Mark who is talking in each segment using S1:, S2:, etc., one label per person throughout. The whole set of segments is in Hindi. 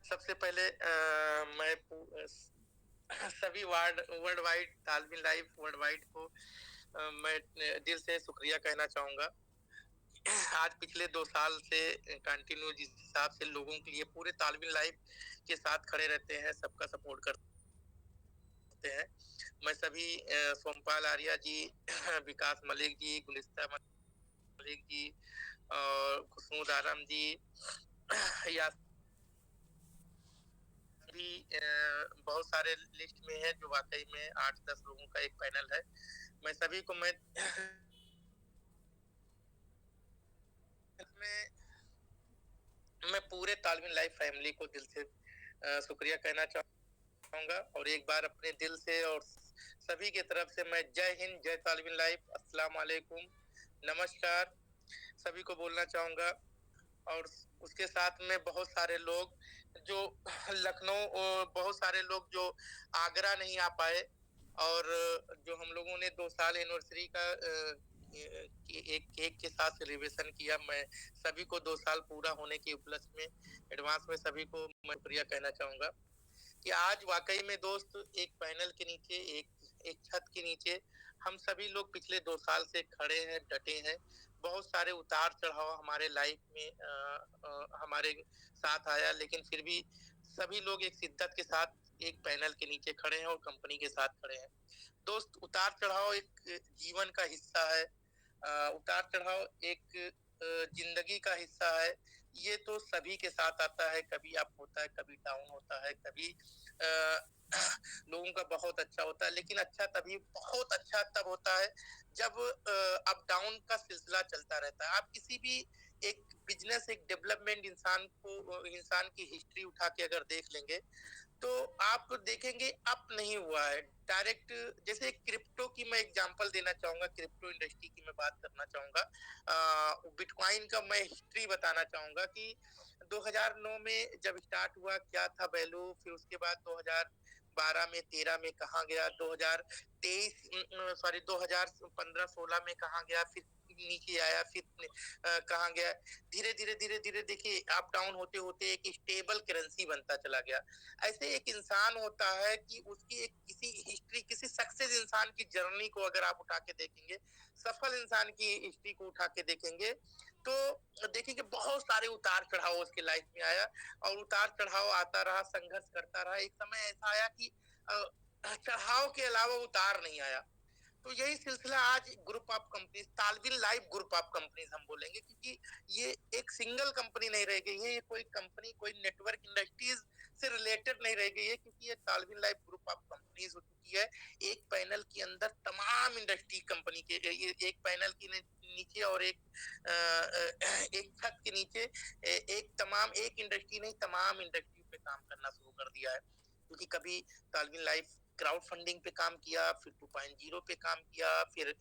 S1: सबसे पहले मैं सभी वर्ल्ड वाइड तालमिल लाइफ वर्ल्ड वाइड को मैं दिल से शुक्रिया कहना चाहूँगा। आज पिछले 2 साल से कंटिन्यू जिस हिसाब से लोगों के लिए पूरे तालमिल लाइफ के साथ खड़े रहते हैं, सबका सपोर्ट करते हैं। मैं सभी सोमपाल आर्या जी, विकास मलिक जी, गुलिस्ता मलिक जी और खुशबू आलम जी या भी बहुत सारे लिस्ट में है जो वाकई में 8-10 लोगों का एक पैनल है। मैं सभी को मैं मैं पूरे तालमिल लाइफ फैमिली को दिल से शुक्रिया कहना चाहूँगा और एक बार अपने दिल से और सभी की तरफ से मैं जय हिंद, जय तालमिल लाइफ, अस्सलाम वालेकुम, नमस्कार सभी को बोलना चाहूँगा। और उसके साथ में बहुत सारे लोग जो लखनऊ और बहुत सारे लोग जो आगरा नहीं आ पाए और जो हम लोगों ने 2 साल एनिवर्सरी का एक केक के साथ सेलिब्रेशन किया। मैं सभी को 2 साल पूरा होने के उपलक्ष्य में एडवांस में सभी को मैं शुक्रिया कहना चाहूँगा कि आज वाकई में दोस्त एक पैनल के नीचे एक एक छत के नीचे हम सभी लोग पिछले 2 साल से खड़े हैं, डटे हैं। बहुत सारे उतार-चढ़ाव हमारे लाइफ में हमारे साथ आया, लेकिन फिर भी सभी लोग एक शिद्दत के साथ एक पैनल के नीचे खड़े हैं और कंपनी के साथ खड़े हैं। दोस्त, उतार-चढ़ाव एक जीवन का हिस्सा है। उतार-चढ़ाव एक ज़िंदगी का हिस्सा है। ये तो सभी के साथ आता है, कभी अप होता है, कभी डाउन होता है, कभी अ, लोगों का बहुत अच्छा होता है, लेकिन बहुत अच्छा तब होता है जब अप डाउन का सिलसिला चलता रहता है। आप किसी भी एक बिज़नेस, एक डेवलपमेंट इंसान की हिस्ट्री उठा के अगर देख लेंगे, तो आप देखेंगे अप नहीं हुआ है। डायरेक्ट जैसे क्रिप्टो की मैं एग्जांपल देना चाहूँगा, क्रिप्टो इंडस्ट्री की मैं बात करना चाहूँगा। बिटकॉइन का मैं हिस्ट्री बताना चाहूँगा कि 2009 में जब स्टार्ट हुआ क्या था वैल्यू, फिर उसके बाद 2012 में, 13 में कहाँ गया, 2023 सॉरी 2015-16 में कहाँ गया, फिर नीचे आया, फिर कहाँ गया। धीरे-धीरे देखिए अप डाउन होते-होते एक स्टेबल करेंसी बनता चला गया। ऐसे एक इंसान होता है कि उसकी एक किसी हिस्ट्री, किसी सक्सेस इंसान की जर्नी को अगर आप उठा के देखेंगे, सफल इंसान की हिस्ट्री को उठा के देखेंगे, तो देखेंगे बहुत सारे उतार चढ़ाव उसके लाइफ में आया और उतार चढ़ाव आता रहा, संघर्ष करता रहा। एक समय ऐसा आया कि चढ़ाव के अलावा उतार नहीं आया। तो यही सिलसिला आज ग्रुप ऑफ कंपनीज, तालविल लाइफ ग्रुप ऑफ कंपनीज हम बोलेंगे, क्योंकि ये एक सिंगल कंपनी नहीं रह गई है, ये कोई कंपनी, कोई नेटवर्क इंडस्ट्रीज से रिलेटेड नहीं रह गई है, क्योंकि ये तालविल लाइफ ग्रुप ऑफ कंपनीज हो चुकी है। एक पैनल के अंदर तमाम इंडस्ट्री कंपनी के एक पैनल के नीचे और एक छत के नीचे एक इंडस्ट्री नहीं, तमाम इंडस्ट्री पे काम करना शुरू कर दिया है। क्योंकि कभी तालविल लाइफ क्राउड फंडिंग पे काम किया, फिर 2.0 पे काम किया, फिर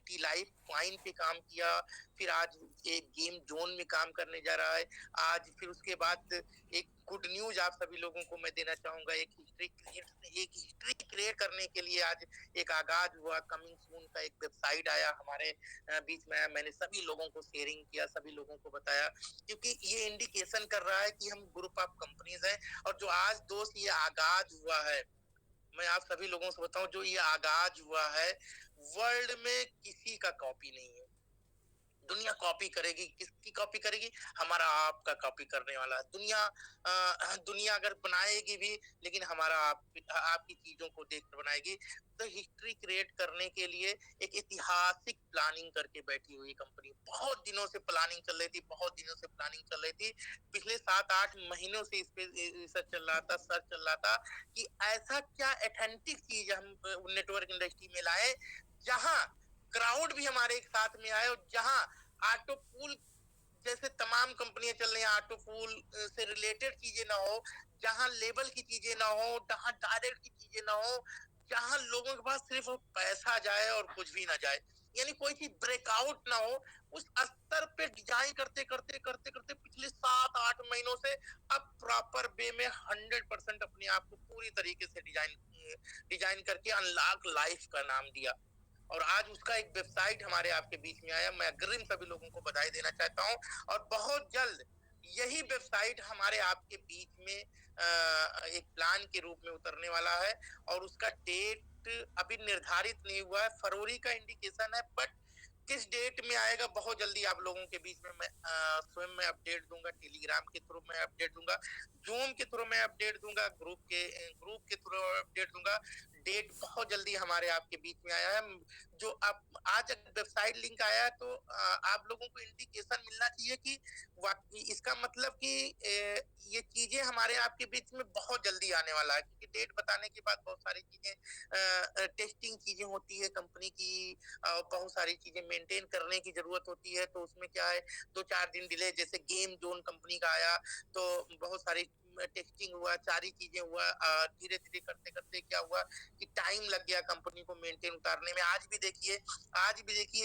S1: टी लाइफ क्वाइन पे काम किया, फिर आज एक गेम जोन में काम करने जा रहा है। आज फिर उसके बाद एक गुड न्यूज आप सभी लोगों को मैं देना चाहूंगा, एक हिस्ट्री क्रिएट करने के लिए आज एक आगाज हुआ। कमिंग सून का एक वेबसाइट आया हमारे बीच में आया, मैंने सभी लोगों को शेयरिंग किया, सभी लोगों को बताया, क्योंकि ये इंडिकेशन कर रहा है कि हम ग्रुप ऑफ कंपनीज हैं। और जो आज दोस्त ये आगाज हुआ है, मैं आप सभी लोगों से बताऊं, जो ये आगाज हुआ है, वर्ल्ड में किसी का कॉपी नहीं है। दुनिया कॉपी करेगी, किसकी कॉपी करेगी? हमारा आपका कॉपी करने वाला है दुनिया अगर बनाएगी भी, लेकिन हमारा आपकी चीजों को देखकर बनाएगी। तो हिस्ट्री क्रिएट करने के लिए एक ऐतिहासिक प्लानिंग करके बैठी हुई कंपनी, बहुत दिनों से प्लानिंग चल रही थी, बहुत दिनों से प्लानिंग चल रही थी। पिछले 7-8 महीनों से इस पे रिसर्च चल रहा था, सर्च चल रहा था कि ऐसा क्या ऑथेंटिक चीज हम नेटवर्क इंडस्ट्री में लाए, जहां क्राउड भी हमारे एक साथ में आए और जहां ऑटो पूल जैसे तमाम कंपनियां चल रही हैं, ऑटो पूल से रिलेटेड चीजें ना हो, जहां लेबल की चीजें ना हो, जहां डायरेक्ट की चीजें ना हो, जहां लोगों के पास सिर्फ पैसा जाए और कुछ भी ना जाए, यानी कोई चीज ब्रेकआउट ना हो, उस स्तर पे डिजाइन करते करते करते करते पिछले 7-8 महीनों से अब प्रॉपर वे में 100% अपने आप को पूरी तरीके से डिजाइन करके अनलॉक लाइफ का नाम दिया। और आज उसका एक वेबसाइट हमारे आपके बीच में आया। मैं अग्रिम सभी लोगों को बधाई देना चाहता हूँ और बहुत जल्द यही वेबसाइट हमारे आपके बीच में एक प्लान के रूप में उतरने वाला है और उसका डेट अभी निर्धारित नहीं हुआ है। फरवरी का इंडिकेशन है, बट किस डेट में आएगा बहुत जल्दी आप लोगों के बीच में मैं स्वयं में अपडेट दूंगा। टेलीग्राम के थ्रू मैं अपडेट दूंगा, जूम के थ्रू मैं अपडेट दूंगा, ग्रुप के थ्रू अपडेट दूंगा। डेट बहुत जल्दी हमारे आपके बीच में आया है। जो आप आज वेबसाइट लिंक आया है तो आप लोगों को इंडिकेशन मिलना चाहिए कि इसका मतलब कि ये चीजें हमारे आपके बीच में बहुत जल्दी आने वाला है, क्योंकि डेट बताने के बाद बहुत सारी चीजें टेस्टिंग चीजें होती है कंपनी की, बहुत सारी चीजें मेंटेन करने की जरूरत होती है। तो उसमें क्या है, 2-4 दिन डिले, जैसे गेम जोन कंपनी का आया तो बहुत सारी टेस्टिंग हुआ, सारी चीजें हुआ, धीरे धीरे करते करते क्या हुआ कि टाइम लग गया कंपनी को मेंटेन उतारने में। आज भी देखिए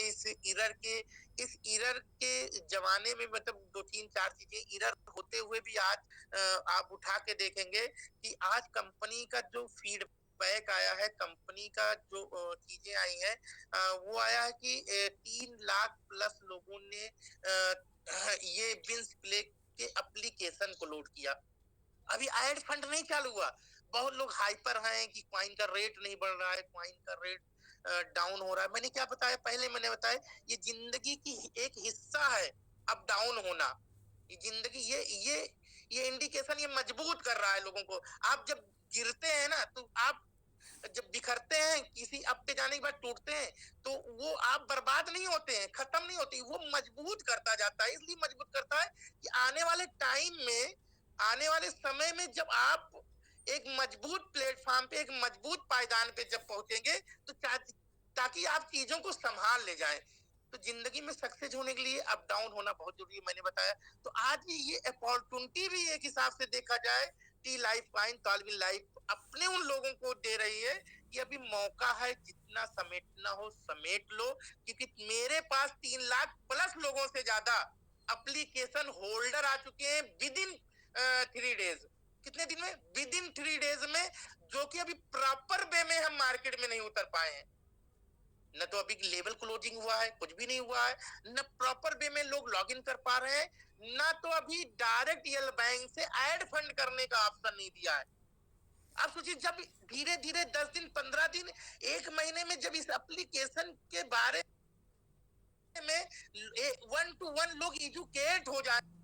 S1: इस ईरर के जमाने में, मतलब 2-3-4 चीजें ईरर होते हुए भी आज आप उठा के देखेंगे कि आज कंपनी का जो फीडबैक आया है, कंपनी का जो चीजें आई हैं, वो आया है कि 3 लाख प्लस लोगों ने ये विंस प्ले के एप्लीकेशन को लोड किया। अभी एड फंड नहीं चालू हुआ। बहुत लोग हाइपर हैं कि कॉइन का रेट नहीं बढ़ रहा है, कॉइन का रेट डाउन हो रहा है। मैंने क्या बताया, पहले मैंने बताया ये जिंदगी की एक हिस्सा है अप डाउन होना। ये जिंदगी, ये इंडिकेशन ये मजबूत कर रहा है लोगों को। आप जब गिरते हैं ना, तो आप जब बिखरते हैं, किसी अप पे जाने के बाद टूटते हैं, तो वो आप बर्बाद नहीं होते हैं, खत्म नहीं होती, वो मजबूत करता जाता है। इसलिए मजबूत करता है कि आने वाले टाइम में, आने वाले समय में जब आप एक मजबूत प्लेटफॉर्म पे, एक मजबूत पायदान पे जब पहुंचेंगे, तो ताकि आप चीजों को संभाल ले जाएं। तो जिंदगी में सक्सेस होने के लिए अप डाउन होना बहुत जरूरी है, मैंने बताया। तो आज ये अपॉर्चुनिटी भी एक हिसाब से देखा जाए, टी लाइफ कॉइन तालविन लाइफ अपने उन लोगों को दे रही है कि अभी मौका है, जितना समेटना हो समेट लो, क्योंकि मेरे पास 3 लाख प्लस लोगों से ज्यादा एप्लीकेशन होल्डर आ चुके हैं विद इन 3 डेज। कितने दिन में? विद इन 3 डेज में, जो कि अभी प्रॉपर वे में हम मार्केट में नहीं उतर पाए हैं। न तो अभी लेवल क्लोजिंग हुआ है, कुछ भी नहीं हुआ है, न प्रॉपर वे में लोग लॉग इन कर पा रहे हैं, न तो अभी डायरेक्ट यल बैंक से ऐड फंड करने का ऑप्शन नहीं दिया है। आप सोचिए, जब धीरे धीरे 10 दिन, 15 दिन, 1 महीने में जब इस एप्लीकेशन के बारे में 1 to 1 लोग एजुकेट हो जाएंगे,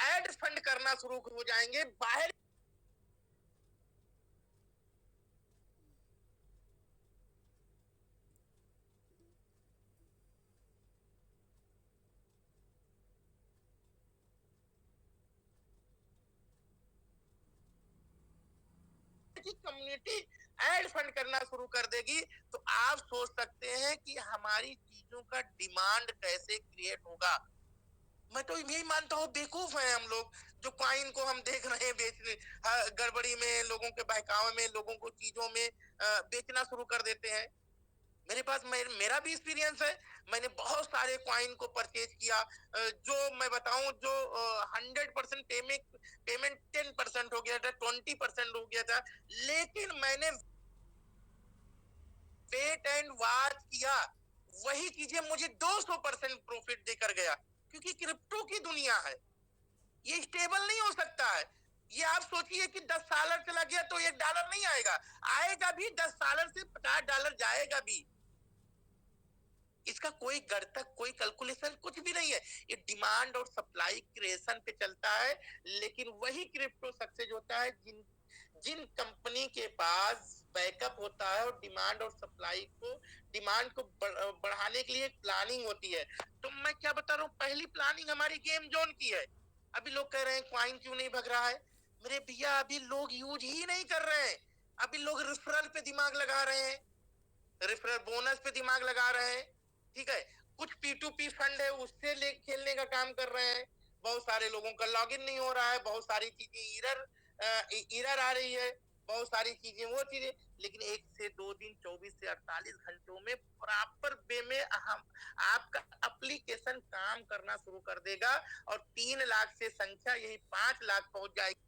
S1: ऐड फंड करना शुरू हो जाएंगे, बाहर की कम्युनिटी ऐड फंड करना शुरू कर देगी। तो आप सोच सकते हैं कि हमारी चीजों का डिमांड कैसे क्रिएट होगा। मैं तो यही मानता हूँ, बेवकूफ हैं हम लोग जो कॉइन को हम देख रहे हैं बेचने, गड़बड़ी में, लोगों के बहकावे में, लोगों को चीजों में बेचना शुरू कर देते हैं। मेरे पास मेरा भी एक्सपीरियंस है। मैंने बहुत सारे कॉइन को परचेज किया, जो मैं बताऊं, जो 100% पेमेंट 10% हो गया था, 20% हो गया था, लेकिन मैंने वेट एंड वॉच किया, वही चीजें मुझे 200% प्रॉफिट देकर गया। क्योंकि क्रिप्टो की दुनिया है, ये स्टेबल नहीं हो सकता है। ये आप सोचिए कि 10 साल चला गया तो $1 नहीं आएगा, आएगा भी 10 साल से $50 जाएगा भी। इसका कोई गणतक, कोई कैलकुलेशन कुछ भी नहीं है। ये डिमांड और सप्लाई क्रिएशन पे चलता है। लेकिन वही क्रिप्टो सक्सेस होता है जिन जिन कंपनी के पास बैकअप होता है, और डिमांड को बढ़ाने के लिए एक प्लानिंग होती है। तो मैं क्या बता रहा हूँ, पहली प्लानिंग हमारी गेम जोन की है। अभी लोग कह रहे हैं क्वाइन क्यों नहीं भग रहा है। मेरे भैया, अभी लोग यूज ही नहीं कर रहे हैं। अभी लोग रेफरल पे दिमाग लगा रहे हैं, रेफरल बोनस पे दिमाग लगा रहे हैं, ठीक है। कुछ P2P फंड है, उससे खेलने का काम कर रहे हैं। बहुत सारे लोगों का लॉगिन नहीं हो रहा है, बहुत सारी चीजें एरर आ रही है, बहुत सारी चीजें वो चीजें। लेकिन 1 से 2 दिन, 24 से 48 घंटों में प्रॉपर वे में हम आपका एप्लीकेशन काम करना शुरू कर देगा, और 3 लाख से संख्या यही 5 लाख पहुंच जाएगी।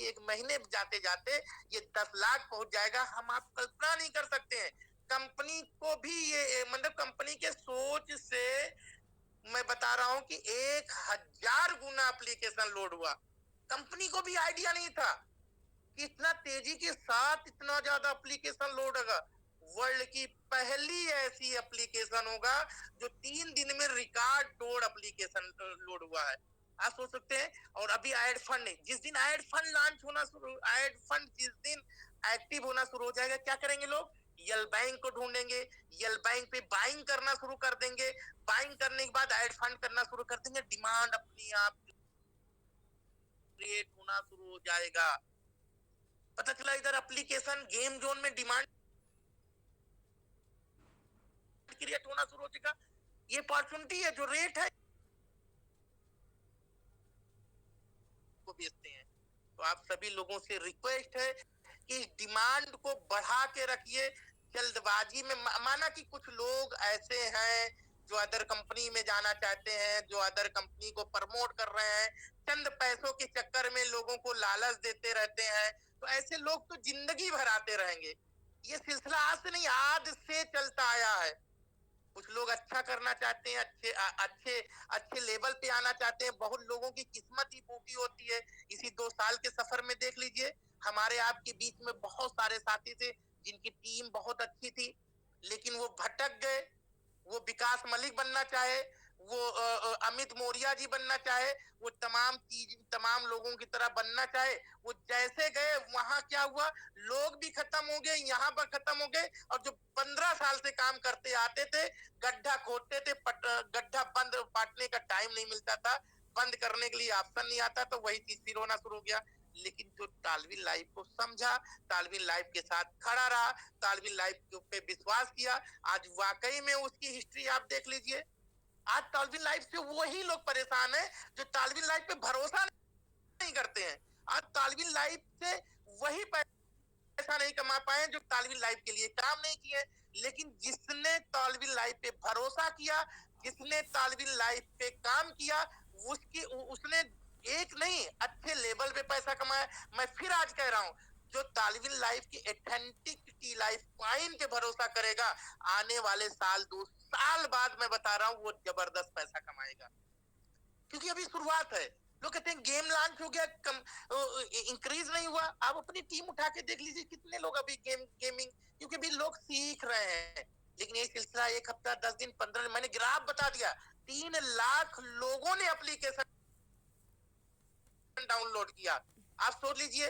S1: 1 महीने जाते जाते ये 10 लाख पहुंच जाएगा। हम आप कल्पना नहीं कर सकते हैं। कंपनी को भी ये मतलब कंपनी के सोच से मैं बता रहा हूं कि 1000 गुना एप्लीकेशन लोड हुआ। कंपनी को भी आइडिया नहीं था कि इतना तेजी के साथ इतना ज्यादा एप्लीकेशन लोड होगा। वर्ल्ड की पहली ऐसी एप्लीकेशन होगा जो 3 दिन में रिकॉर्ड तोड़ एप्लीकेशन लोड हुआ है। आप सोच सकते हैं। और अभी एड फंड, जिस दिन एड फंड लॉन्च होना शुरू, एड फंड जिस दिन एक्टिव होना शुरू हो जाएगा, क्या करेंगे लोग? यल बैंक को ढूंढेंगे, यल बैंक पे बाइंग करना शुरू कर देंगे, बाइंग करने के बाद एड फंड करना शुरू कर देंगे, डिमांड अपनी आप क्रिएट होना शुरू हो जाएगा। पता चला इधर एप्लीकेशन गेम जोन में डिमांड क्रिएट होना शुरू हो जाएगा। ये अपॉर्चुनिटी है, जो रेट है को बेचते हैं। तो आप सभी लोगों से रिक्वेस्ट है कि डिमांड को बढ़ा के रखिए। जल्दबाजी में माना कि कुछ लोग ऐसे हैं जो अदर कंपनी में जाना चाहते हैं, जो अदर कंपनी को प्रमोट कर रहे हैं, चंद पैसों के चक्कर में लोगों को लालच देते रहते हैं। तो ऐसे लोग तो जिंदगी भर आते रहेंगे। ये सिलसिला आज से नहीं, आज से चलता आया है। कुछ लोग अच्छा करना चाहते हैं, अच्छे अच्छे लेवल पे आना चाहते हैं। बहुत लोगों की किस्मत ही फूटी होती है। इसी 2 साल के सफर में देख लीजिए, हमारे आपके बीच में बहुत सारे साथी थे जिनकी टीम बहुत अच्छी थी, लेकिन वो भटक गए। वो विकास मलिक बनना चाहे, वो अमित मौर्य जी बनना चाहे, वो तमाम लोगों की तरह बनना चाहे, वो जैसे गए वहां क्या हुआ, लोग भी खत्म हो गए, यहाँ पर खत्म हो गए। और जो 15 साल से काम करते आते थे, गड्ढा खोदते थे, गड्ढा बंद पाटने का टाइम नहीं मिलता था, बंद करने के लिए ऑप्शन नहीं आता, तो वही चीज फिर होना शुरू हो गया। लेकिन जो तालविन लाइफ को समझा, तालविन लाइफ के साथ खड़ा रहा, तालविन लाइफ पे विश्वास किया, आज वाकई में उसकी हिस्ट्री आप देख लीजिए। आज तालविन लाइफ से वही लोग परेशान है जो तालविन लाइफ पे भरोसा नहीं करते हैं। आज तालविन लाइफ से वही पैसा नहीं कमा पाए जो तालविन लाइफ के लिए काम नहीं किए। लेकिन जिसने तालविन लाइफ पे भरोसा किया, जिसने तालविन लाइफ पे काम किया, उसने एक नहीं अच्छे लेवल पे पैसा कमाया। मैं फिर आज कह रहा हूं, जो तालविन लाइफ की ऑथेंटिक टी लाइफ कॉइन के भरोसा करेगा, आने वाले साल 2 साल बाद मैं बता रहा हूं वो जबरदस्त पैसा कमाएगा। क्योंकि अभी शुरुआत है। लोग कहते हैं गेम लॉन्च हो गया, इंक्रीज नहीं हुआ। आप अपनी टीम उठा के देख लीजिए, कितने लोग अभी गेमिंग, क्योंकि अभी लोग सीख रहे हैं। लेकिन ये सिलसिला 1 हफ्ता, 10 दिन, 15 दिन, मैंने ग्राफ बता दिया, 3 लाख लोगों ने एप्लीकेशन डाउनलोड किया। आप सोच लीजिए,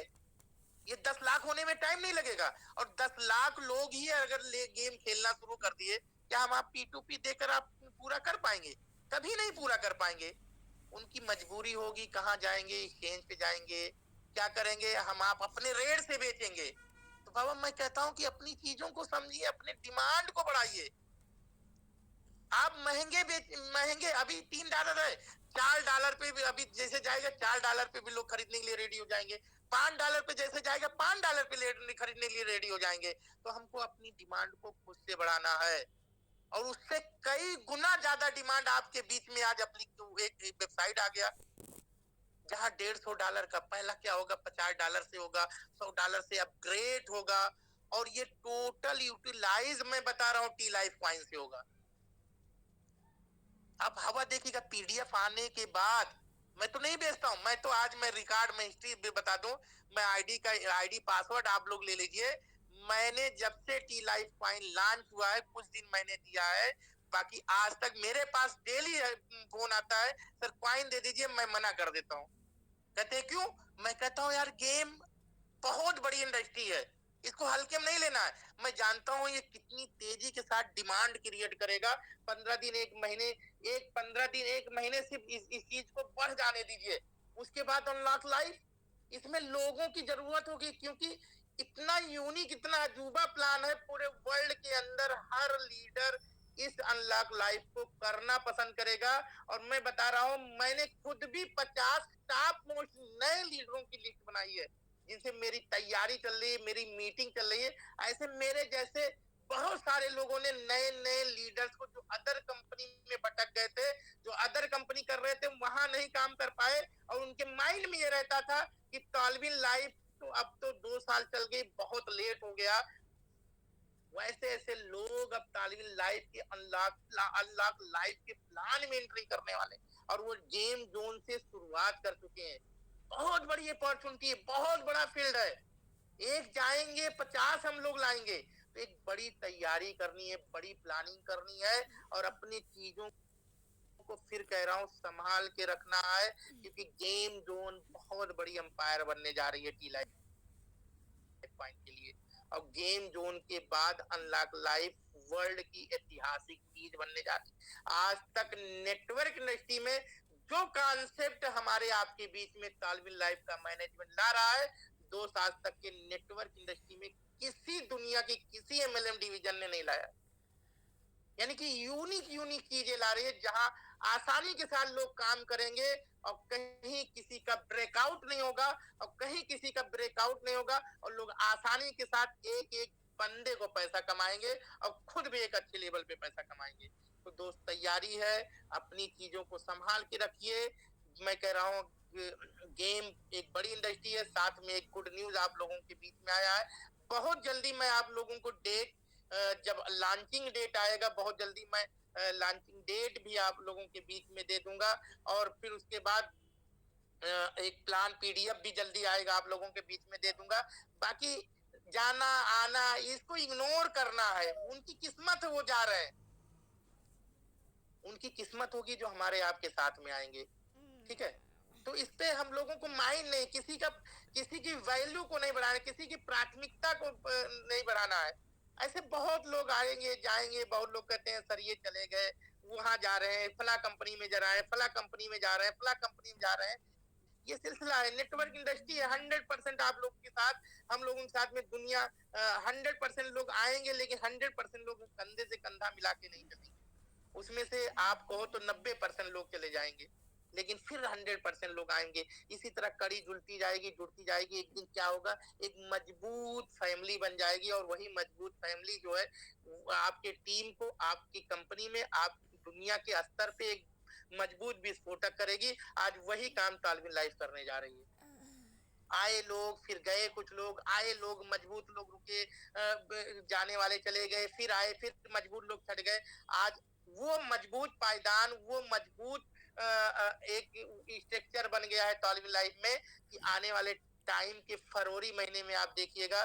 S1: ये 10 लाख होने में टाइम नहीं लगेगा। और 10 लाख लोग ही अगर गेम खेलना शुरू कर दिए, क्या हम आप P2P देकर आप पूरा कर पाएंगे? कभी नहीं पूरा कर पाएंगे। उनकी मजबूरी होगी, कहाँ जाएंगे, एक्सचेंज पे जाएंगे, क्या करेंगे, हम आप अपने रेट से बेचेंगे। तो बाबा मैं कहता हूं कि अपनी चीजों को समझिए, अपने डिमांड को बढ़ाइए। आप महंगे अभी $3 है, $4 पे भी अभी जैसे जाएगा, $4 पे भी लोग खरीदने के लिए रेडी हो जाएंगे। $5 पे जैसे जाएगा, $5 पे खरीदने के लिए रेडी हो जाएंगे। तो हमको अपनी डिमांड को खुद से बढ़ाना है, और उससे कई गुना ज्यादा डिमांड आपके बीच में आज अपनी एक वेबसाइट आ गया, जहां $150 का पहला क्या होगा, $50 से होगा, $100 से अपग्रेड होगा। और ये टोटल यूटिलाइज मैं बता रहा हूँ टी लाइफ कॉइन से होगा। आप हवा देखिएगा, पीडीएफ आने के बाद मैं तो नहीं बेचता हूं, मैं तो आज मैं रिकॉर्ड में हिस्ट्री भी बता दूं। मैं आईडी पासवर्ड आप लोग ले लीजिए। मैंने जब से टी लाइफ कॉइन लॉन्च हुआ है, कुछ दिन मैंने दिया है, बाकी आज तक मेरे पास डेली फोन आता है, सर कॉइन दे दीजिए, मैं मना कर देता हूँ। कहते हैं क्यों? मैं कहता हूँ यार, गेम बहुत बड़ी इंडस्ट्री है, इसको हल्के में नहीं लेना है। मैं जानता हूँ ये कितनी तेजी के साथ डिमांड क्रिएट करेगा। 15 दिन, 1 महीने, 15 दिन, 1 महीने सिर्फ इस चीज को बढ़ जाने दीजिए। उसके बाद अनलॉक लाइफ, इसमें लोगों की जरूरत होगी, क्योंकि इतना यूनिक, इतना अजूबा प्लान है पूरे वर्ल्ड के अंदर। हर लीडर इस अनलॉक लाइफ को करना पसंद करेगा। और मैं बता रहा हूं, मैंने खुद भी 50 टॉप मोस्ट नए लीडरों की लिस्ट बनाई है, जिनसे मेरी तैयारी चल रही है, मेरी मीटिंग चल रही है। ऐसे मेरे जैसे बहुत सारे लोगों ने, नए नए लीडर्स को, जो अदर कंपनी में भटक गए थे, जो अदर कंपनी कर रहे थे, वहां नहीं काम कर पाए, और उनके माइंड में ये रहता था कि तालविन लाइफ तो अब तो 2 साल चल गई, बहुत लेट हो गया, वैसे ऐसे लोग अब तालिम लाइफ के अनलॉक लाइफ के प्लान में एंट्री करने वाले, और वो गेम जोन से शुरुआत कर चुके हैं। बहुत बड़ी अपॉर्चुनिटी है, बहुत बड़ा फील्ड है। एक जाएंगे 50 हम लोग लाएंगे। तो एक बड़ी तैयारी करनी है, बड़ी प्लानिंग करनी है, और अपनी चीजों को फिर कह रहा हूँ संभाल के रखना है, क्योंकि गेम जोन बहुत बड़ी अंपायर बनने जा रही है टी लाइफ पॉइंट के लिए। और गेम जोन के बाद अनलॉक लाइफ वर्ल्ड की ऐतिहासिक चीज बनने जा रही है। आज तक नेटवर्क इंडस्ट्री में जो कॉन्सेप्ट हमारे आपके बीच में तालविन लाइफ का मैनेजमेंट ला रहा है, 2 साल तक के नेटवर्क इंडस्ट्री में किसी दुनिया की किसी एमएलएम डिवीजन ने नहीं लाया। यानी कि यूनिक यूनिक चीजें ला रही है, जहां आसानी के साथ लोग काम करेंगे, और कहीं किसी का ब्रेकआउट नहीं होगा, और कहीं किसी का ब्रेकआउट नहीं होगा, और लोग आसानी के साथ एक एक बंदे को पैसा कमाएंगे, और खुद भी एक अच्छे लेवल पे पैसा कमाएंगे। तो दोस्त तैयारी है, अपनी चीजों को संभाल के रखिए। मैं कह रहा हूँ गेम एक बड़ी इंडस्ट्री है, साथ में एक गुड न्यूज आप लोगों के बीच में आया है। बहुत जल्दी मैं आप लोगों को डेट, जब लॉन्चिंग डेट आएगा, बहुत जल्दी मैं लॉन्चिंग डेट भी आप लोगों के बीच में दे दूंगा। और फिर उसके बाद एक प्लान पीडीएफ भी जल्दी आएगा, आप लोगों के बीच में दे दूंगा। बाकी जाना आना इसको इग्नोर करना है, उनकी किस्मत है, वो जा रहे हैं, उनकी किस्मत होगी जो हमारे आपके साथ में आएंगे। ठीक है, तो इस पे हम लोगों को माइंड नहीं, किसी की वैल्यू को नहीं बढ़ाना, किसी की प्राथमिकता को नहीं बढ़ाना है। ऐसे बहुत लोग आएंगे जाएंगे, बहुत लोग कहते हैं सर ये चले गए, वहां जा रहे हैं, फला कंपनी में जा रहा है, फला कंपनी में जा रहे हैं, फला कंपनी में जा रहे हैं। ये सिलसिला है, नेटवर्क इंडस्ट्री है। 100% आप लोग के साथ, हम लोगों के साथ में दुनिया 100% लोग आएंगे, लेकिन 100% लोग कंधे से कंधा मिला के नहीं चलेंगे। उसमें से आप कहो तो 90% लोग चले जाएंगे, लेकिन फिर 100% लोग आएंगे। इसी तरह कड़ी जुड़ती जाएगी। एक दिन क्या होगा, एक मजबूत फैमिली बन जाएगी, और वही मजबूत फैमिली जो है, आपके टीम को, आपकी कंपनी में, आपकी दुनिया के स्तर पे एक मजबूत विस्फोटक करेगी। आज वही काम तालविन लाइफ करने जा रही है। आए लोग फिर गए, कुछ लोग आए, लोग मजबूत लोग रुके, जाने वाले चले गए, फिर आए, फिर मजबूत लोग छट गए। आज वो मजबूत पायदान, वो मजबूत एक स्ट्रक्चर बन गया है तालिब लाइफ में, कि आने वाले टाइम के फरवरी महीने में आप देखिएगा,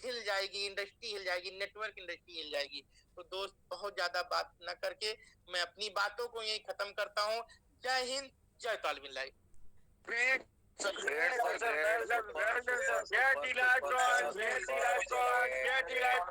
S1: हिल जाएगी इंडस्ट्री, हिल जाएगी, नेटवर्क इंडस्ट्री हिल जाएगी। तो दोस्त बहुत ज्यादा बात न करके मैं अपनी बातों को यही खत्म करता हूँ। जय हिंद, जय तालिब life.
S2: Great, great, sir. Very well done. Very well done. Get the light on. Get the light on. Get the light.